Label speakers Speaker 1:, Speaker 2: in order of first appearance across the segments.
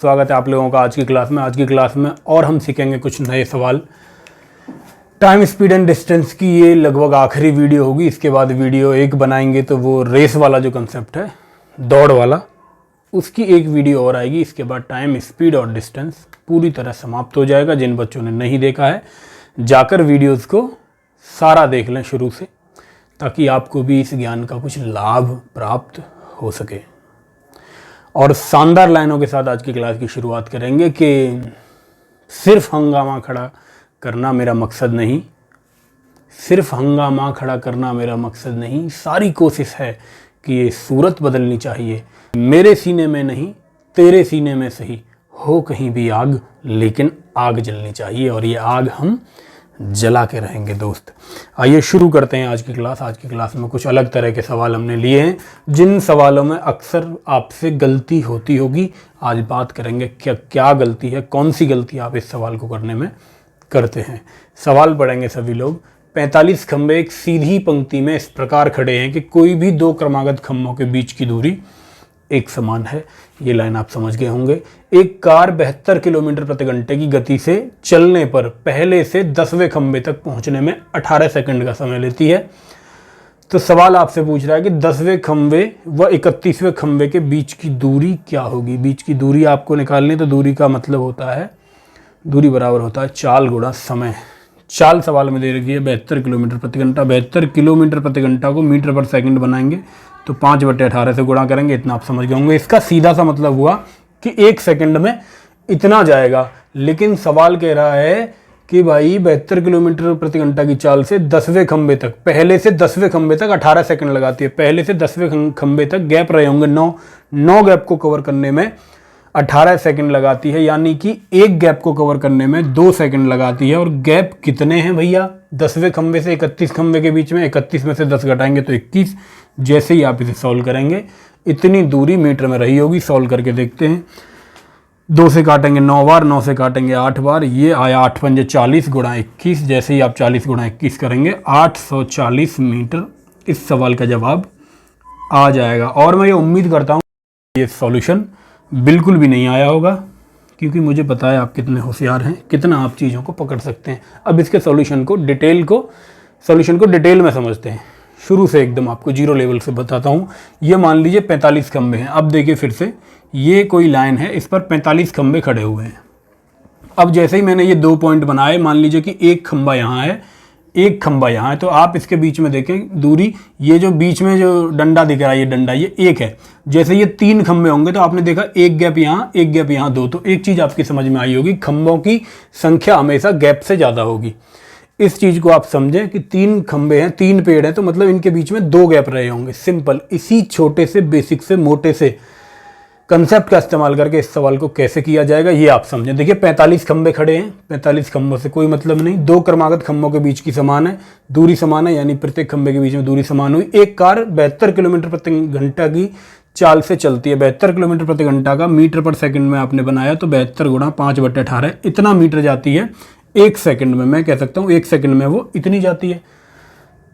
Speaker 1: स्वागत है आप लोगों का आज की क्लास में। आज की क्लास में और हम सीखेंगे कुछ नए सवाल। टाइम, स्पीड एंड डिस्टेंस की ये लगभग आखिरी वीडियो होगी। इसके बाद वीडियो एक बनाएंगे तो वो रेस वाला जो कंसेप्ट है, दौड़ वाला, उसकी एक वीडियो और आएगी। इसके बाद टाइम, स्पीड और डिस्टेंस पूरी तरह समाप्त हो जाएगा। जिन बच्चों ने नहीं देखा है जाकर वीडियोज़ को सारा देख लें शुरू से, ताकि आपको भी इस ज्ञान का कुछ लाभ प्राप्त हो सके। और शानदार लाइनों के साथ आज की क्लास की शुरुआत करेंगे कि सिर्फ हंगामा खड़ा करना मेरा मकसद नहीं, सिर्फ हंगामा खड़ा करना मेरा मकसद नहीं, सारी कोशिश है कि ये सूरत बदलनी चाहिए। मेरे सीने में नहीं तेरे सीने में सही, हो कहीं भी आग लेकिन आग जलनी चाहिए, और ये आग हम जला के रहेंगे दोस्त। आइए शुरू करते हैं आज की क्लास। आज की क्लास में कुछ अलग तरह के सवाल हमने लिए हैं, जिन सवालों में अक्सर आपसे गलती होती होगी। आज बात करेंगे क्या गलती है, कौन सी गलती आप इस सवाल को करने में करते हैं। सवाल पढ़ेंगे सभी लोग। 45 खंभे एक सीधी पंक्ति में इस प्रकार खड़े हैं कि कोई भी दो क्रमागत खंभों के बीच की दूरी एक समान है। ये लाइन आप समझ गए होंगे। एक कार 72 किलोमीटर प्रति घंटे की गति से चलने पर पहले से 10वें खंभे तक पहुंचने में 18 सेकंड का समय लेती है। तो सवाल आपसे पूछ रहा है कि 10वें खंभे व 31वें खंभे के बीच की दूरी क्या होगी। बीच की दूरी आपको निकालनी, तो दूरी का मतलब होता है, दूरी बराबर होता है चाल गुणा समय। चाल सवाल में दे रखी है 72 किलोमीटर प्रति घंटा। 72 किलोमीटर प्रति घंटा को मीटर पर सेकंड बनाएंगे तो 5/18 से गुणा करेंगे। इतना आप समझ गए होंगे। इसका सीधा सा मतलब हुआ कि एक सेकंड में इतना जाएगा। लेकिन सवाल कह रहा है कि भाई 72 किलोमीटर प्रति घंटा की चाल से 10वें खंभे तक, पहले से 10वें खंभे तक 18 सेकंड लगाती है। पहले से 10वें खंभे तक गैप रहे होंगे 9 गैप को कवर करने में 18 सेकंड लगाती है, यानी कि एक गैप को कवर करने में 2 सेकंड लगाती है। और गैप कितने हैं भैया 10वें खंभे से 31 खंभे के बीच में? 31 में से 10 घटाएंगे तो 21। जैसे ही आप इसे सॉल्व करेंगे इतनी दूरी मीटर में रही होगी। सॉल्व करके देखते हैं। 2 से काटेंगे 9 बार, 9 से काटेंगे 8 बार, ये आया 8 पंजे 40 गुणा 21। जैसे ही आप 40 गुणा 21 करेंगे 840 मीटर इस सवाल का जवाब आ जाएगा। और मैं ये उम्मीद करता हूँ ये सॉल्यूशन बिल्कुल भी नहीं आया होगा, क्योंकि मुझे पता है आप कितने होशियार हैं, कितना आप चीज़ों को पकड़ सकते हैं। अब इसके सॉल्यूशन को डिटेल में समझते हैं। शुरू से एकदम आपको जीरो लेवल से बताता हूँ। ये मान लीजिए 45 खंभे हैं। अब देखिए फिर से, ये कोई लाइन है, इस पर 45 खंभे खड़े हुए हैं। अब जैसे ही मैंने ये 2 पॉइंट बनाए, मान लीजिए कि एक खंभा यहाँ है, एक खंभा यहाँ है, तो आप इसके बीच में देखें दूरी, ये जो बीच में जो डंडा दिख रहा है, ये डंडा ये एक है। जैसे ये 3 खंभे होंगे तो आपने देखा एक गैप यहाँ, एक गैप यहाँ, 2। तो एक चीज़ आपकी समझ में आई होगी, खंभों की संख्या हमेशा गैप से ज़्यादा होगी। इस चीज़ को आप समझें कि 3 खंभे हैं, 3 पेड़ हैं, तो मतलब इनके बीच में 2 गैप रहे होंगे। सिंपल। इसी छोटे से बेसिक से मोटे से कंसेप्ट का इस्तेमाल करके इस सवाल को कैसे किया जाएगा ये आप समझें। देखिए 45 खंभे खड़े हैं, 45 खंभों से कोई मतलब नहीं। 2 क्रमागत खंभों के बीच की समान है, दूरी समान है, यानी प्रत्येक खंभे के बीच में दूरी समान हुई। एक कार 72 किलोमीटर प्रति घंटा की चाल से चलती है। 72 किलोमीटर प्रति घंटा का मीटर पर सेकंड में आपने बनाया, तो 72 गुणा 5/18 इतना मीटर जाती है एक सेकंड में। मैं कह सकता हूँ एक सेकंड में वो इतनी जाती है,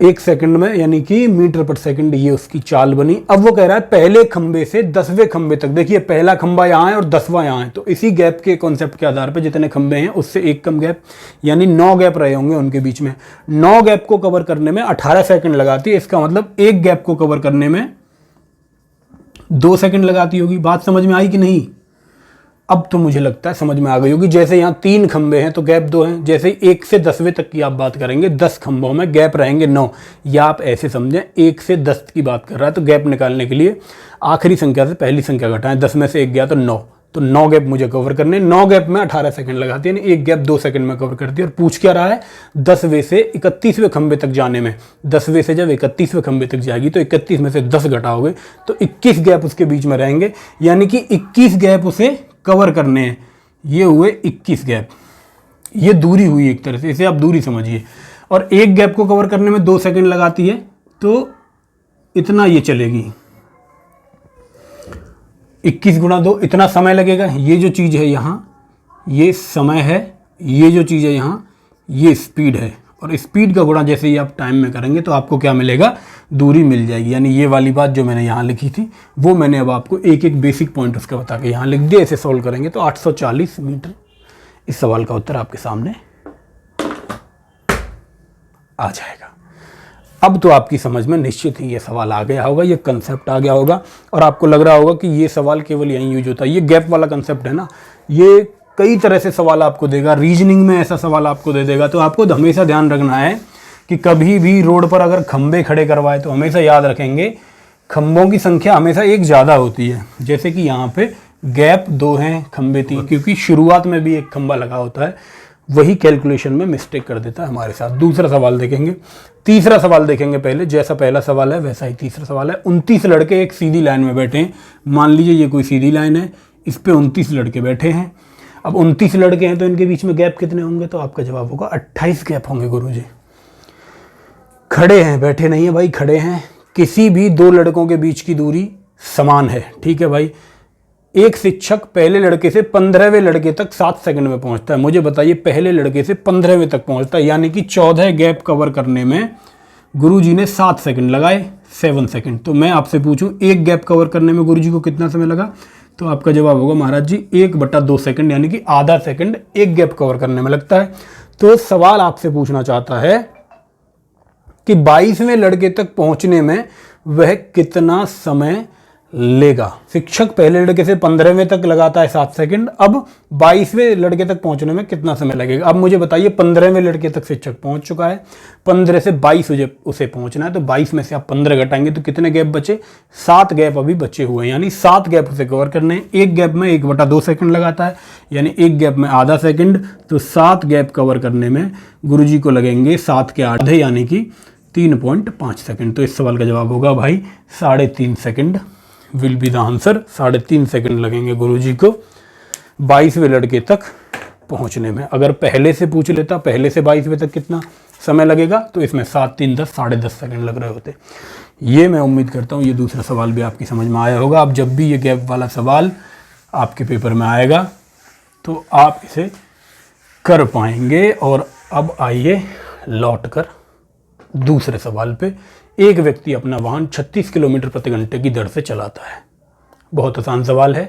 Speaker 1: एक सेकंड में, यानी कि मीटर पर सेकंड। ये उसकी चाल बनी। अब वो कह रहा है पहले खंबे से 10वें खंबे तक। देखिए पहला खंबा यहाँ है और 10वां यहाँ है, तो इसी गैप के कॉन्सेप्ट के आधार पर जितने खंबे हैं उससे एक कम गैप, यानी 9 गैप रहे होंगे उनके बीच में। 9 गैप को कवर करने में 18 सेकंड लगाती है। इसका मतलब एक गैप को कवर करने में 2 सेकंड लगाती होगी। बात समझ में आई कि नहीं? अब तो मुझे लगता है समझ में आ गई होगी। जैसे यहाँ 3 खंबे हैं तो गैप 2 हैं। जैसे 1 से 10वें तक की आप बात करेंगे, 10 खंभों में गैप रहेंगे 9। या आप ऐसे समझें 1 से 10 की बात कर रहा है, तो गैप निकालने के लिए आखिरी संख्या से पहली संख्या घटाएं। 10 में से 1 गया तो 9, तो 9 गैप मुझे कवर करने। 9 गैप में 18 सेकंड लगाती है, यानी एक गैप 2 सेकंड में कवर करती है। और पूछ क्या रहा है 10वें से 31वें खंबे तक जाने में। 10वें से जब 31वें खंबे तक जाएगी तो 31 में से 10 घटाओगे तो 21 गैप उसके बीच में रहेंगे, यानी कि 21 गैप उसे कवर करने हैं। ये हुए 21 गैप। ये दूरी हुई एक तरह से, इसे आप दूरी समझिए। और एक गैप को कवर करने में 2 सेकंड लगाती है, तो इतना ये चलेगी। 21 गुणा 2 इतना समय लगेगा। ये जो चीज़ है यहाँ, ये समय है। ये जो चीज़ है यहाँ, ये स्पीड है। और स्पीड का गुणा जैसे ही आप टाइम में करेंगे तो आपको क्या मिलेगा, दूरी मिल जाएगी। यानी ये वाली बात जो मैंने यहाँ लिखी थी वो मैंने अब आपको एक एक बेसिक पॉइंट उसका बता के यहाँ लिख दिया। इसे सोल्व करेंगे तो 840 मीटर इस सवाल का उत्तर आपके सामने आ जाएगा। अब तो आपकी समझ में निश्चित ही ये सवाल आ गया होगा, ये कंसेप्ट आ गया होगा और आपको लग रहा होगा कि ये सवाल केवल यहीं यूज होता है। ये गैप वाला कंसेप्ट है ना, ये कई तरह से सवाल आपको देगा, रीजनिंग में ऐसा सवाल आपको दे देगा। तो आपको हमेशा ध्यान रखना है कि कभी भी रोड पर अगर खंबे खड़े करवाए तो हमेशा याद रखेंगे खंभों की संख्या हमेशा एक ज़्यादा होती है। जैसे कि यहाँ पे गैप 2 हैं, खंबे 3, क्योंकि शुरुआत में भी एक खंबा लगा होता है, वही कैलकुलेशन में मिस्टेक कर देता है हमारे साथ। दूसरा सवाल देखेंगे, तीसरा सवाल देखेंगे पहले। जैसा पहला सवाल है वैसा ही तीसरा सवाल है। 29 लड़के एक सीधी लाइन में बैठे हैं। मान लीजिए ये कोई सीधी लाइन है, इस पे 29 लड़के बैठे हैं। अब 29 लड़के हैं तो इनके बीच में गैप कितने होंगे, तो आपका जवाब होगा 28 गैप होंगे गुरुजी। खड़े हैं, बैठे नहीं है भाई, खड़े हैं। किसी भी 2 लड़कों के बीच की दूरी समान है, ठीक है भाई। एक शिक्षक पहले लड़के से 15वें लड़के तक 7 सेकंड में पहुंचता है। मुझे बताइए पहले लड़के से 15वें तक पहुंचता है, यानी कि 14 गैप कवर करने में गुरुजी ने 7 सेकंड लगाए, 7 सेकंड। तो मैं आपसे पूछूं एक गैप कवर करने में गुरुजी को कितना समय लगा, तो आपका जवाब होगा महाराज जी 1/2 सेकंड, यानी कि आधा सेकंड एक गैप कवर करने में लगता है। तो सवाल आपसे पूछना चाहता है कि 22वें लड़के तक पहुंचने में वह कितना समय लेगा। शिक्षक पहले लड़के से 15वें तक लगाता है 7 सेकंड, अब 22वें लड़के तक पहुंचने में कितना समय लगेगा। अब मुझे बताइए 15वें लड़के तक शिक्षक पहुंच चुका है, 15 से 22 उसे पहुंचना है, तो 22 में से आप 15 घटाएंगे तो कितने गैप बचे, 7 गैप अभी बचे हुए हैं, यानी 7 गैप उसे कवर करने हैं। एक गैप में 1/2 सेकंड लगाता है, यानी एक गैप में आधा सेकंड। तो 7 गैप कवर करने में गुरुजी को लगेंगे 7 के आधे, यानी कि 3.5 सेकंड। तो इस सवाल का जवाब होगा भाई 3.5 second will be the answer. 3.5 second लगेंगे गुरुजी को 22वें लड़के तक पहुंचने में। अगर पहले से पूछ लेता पहले से 22वें तक कितना समय लगेगा, तो इसमें 7 3 10 10.5 सेकंड लग रहे होते। ये मैं उम्मीद करता हूँ ये दूसरा सवाल भी आपकी समझ में आया होगा। अब जब भी ये गैप वाला सवाल आपके पेपर में आएगा तो आप इसे कर पाएंगे। और अब आइए लौट कर दूसरे सवाल पे। एक व्यक्ति अपना वाहन 36 किलोमीटर प्रति घंटे की दर से चलाता है। बहुत आसान सवाल है,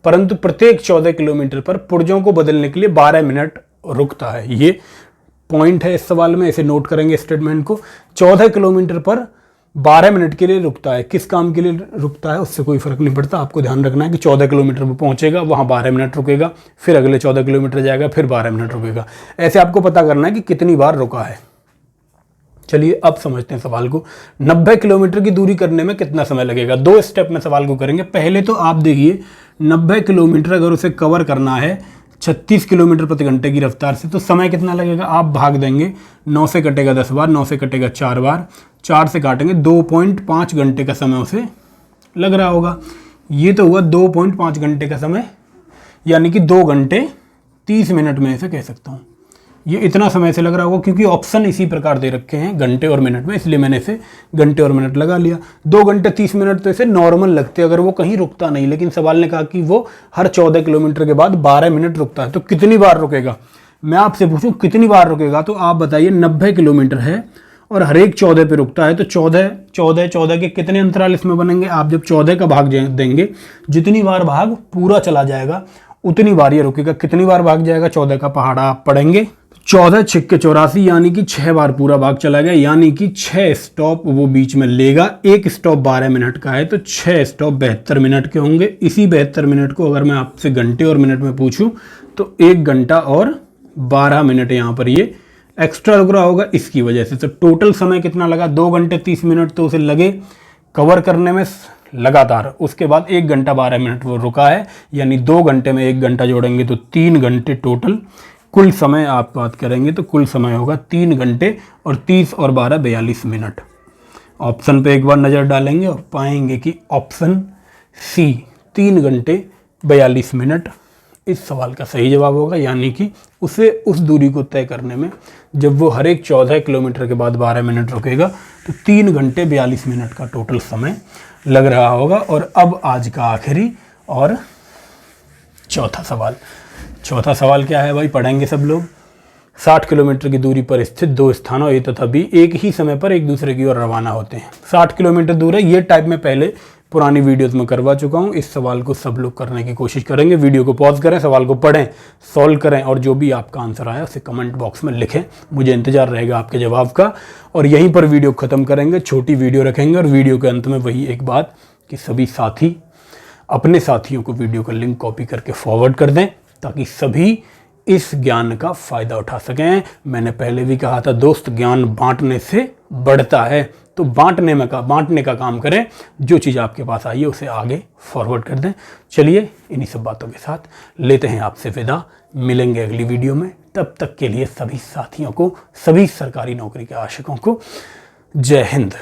Speaker 1: परंतु प्रत्येक 14 किलोमीटर पर पुर्जों को बदलने के लिए 12 मिनट रुकता है। ये पॉइंट है इस सवाल में, इसे नोट करेंगे स्टेटमेंट को। 14 किलोमीटर पर 12 मिनट के लिए रुकता है। किस काम के लिए रुकता है उससे कोई फर्क नहीं पड़ता, आपको ध्यान रखना है कि 14 किलोमीटर पर पहुंचेगा, वहाँ 12 मिनट रुकेगा, फिर अगले 14 किलोमीटर जाएगा, फिर 12 मिनट रुकेगा। ऐसे आपको पता करना है कि कितनी बार रुका है। चलिए अब समझते हैं सवाल को। 90 किलोमीटर की दूरी करने में कितना समय लगेगा। 2 स्टेप में सवाल को करेंगे। पहले तो आप देखिए 90 किलोमीटर अगर उसे कवर करना है 36 किलोमीटर प्रति घंटे की रफ्तार से, तो समय कितना लगेगा, आप भाग देंगे। 9 से कटेगा 10 बार, 9 से कटेगा 4 बार, 4 से काटेंगे 2.5 घंटे का समय उसे लग रहा होगा। ये तो हुआ 2.5 घंटे का समय, यानी कि 2 घंटे 30 मिनट में ऐसे कह सकता हूँ। ये इतना समय से लग रहा होगा क्योंकि ऑप्शन इसी प्रकार दे रखे हैं घंटे और मिनट में, इसलिए मैंने इसे घंटे और मिनट लगा लिया। 2 घंटे 30 मिनट तो इसे नॉर्मल लगते अगर वो कहीं रुकता नहीं, लेकिन सवाल ने कहा कि वो हर 14 किलोमीटर के बाद 12 मिनट रुकता है। तो कितनी बार रुकेगा, मैं आपसे पूछूं कितनी बार रुकेगा, तो आप बताइए 90 किलोमीटर है और हर एक 14 पे रुकता है, तो 14 के कितने अंतराल इसमें बनेंगे। आप जब 14 का भाग देंगे, जितनी बार भाग पूरा चला जाएगा उतनी बार ये रुकेगा। कितनी बार भाग जाएगा, 14 का पहाड़ा आप पढ़ेंगे, 14 6 84, यानी कि 6 बार पूरा भाग चला गया, यानी कि 6 स्टॉप वो बीच में लेगा। एक स्टॉप 12 मिनट का है, तो 6 स्टॉप 72 मिनट के होंगे। इसी 72 मिनट को अगर मैं आपसे घंटे और मिनट में पूछूं तो 1 घंटा और 12 मिनट यहाँ पर ये एक्स्ट्रा रुक रहा होगा इसकी वजह से। तो टोटल समय कितना लगा, 2 घंटे 30 मिनट तो उसे लगे कवर करने में लगातार। उसके बाद 1 घंटा 12 मिनट वो रुका है, यानी 2 घंटे में 1 घंटा जोड़ेंगे तो 3 घंटे टोटल कुल समय आप बात करेंगे तो कुल समय होगा 3 घंटे और 30 और 12 42 मिनट। ऑप्शन पे एक बार नज़र डालेंगे और पाएंगे कि ऑप्शन सी 3 घंटे 42 मिनट इस सवाल का सही जवाब होगा। यानी कि उसे उस दूरी को तय करने में जब वो हर एक 14 किलोमीटर के बाद 12 मिनट रुकेगा तो 3 घंटे 42 मिनट का टोटल समय लग रहा होगा। और अब आज का आखिरी और चौथा सवाल क्या है भाई, पढ़ेंगे सब लोग। 60 किलोमीटर की दूरी पर स्थित 2 स्थानों ए तथा बी एक ही समय पर एक दूसरे की ओर रवाना होते हैं। 60 किलोमीटर दूर है, ये टाइप में पहले पुरानी वीडियोस में करवा चुका हूँ। इस सवाल को सब लोग करने की कोशिश करेंगे। वीडियो को पॉज करें, सवाल को पढ़ें, सॉल्व करें और जो भी आपका आंसर आया उसे कमेंट बॉक्स में लिखें। मुझे इंतजार रहेगा आपके जवाब का। और यहीं पर वीडियो ख़त्म करेंगे, छोटी वीडियो रखेंगे और वीडियो के अंत में वही एक बात कि सभी साथी अपने साथियों को वीडियो का लिंक कॉपी करके फॉरवर्ड कर दें ताकि सभी इस ज्ञान का फ़ायदा उठा सकें। मैंने पहले भी कहा था दोस्त, ज्ञान बांटने से बढ़ता है, तो बांटने का काम करें। जो चीज़ आपके पास आई है उसे आगे फॉरवर्ड कर दें। चलिए इन्हीं सब बातों के साथ लेते हैं आपसे विदा, मिलेंगे अगली वीडियो में। तब तक के लिए सभी साथियों को, सभी सरकारी नौकरी के आशिकों को जय हिंद।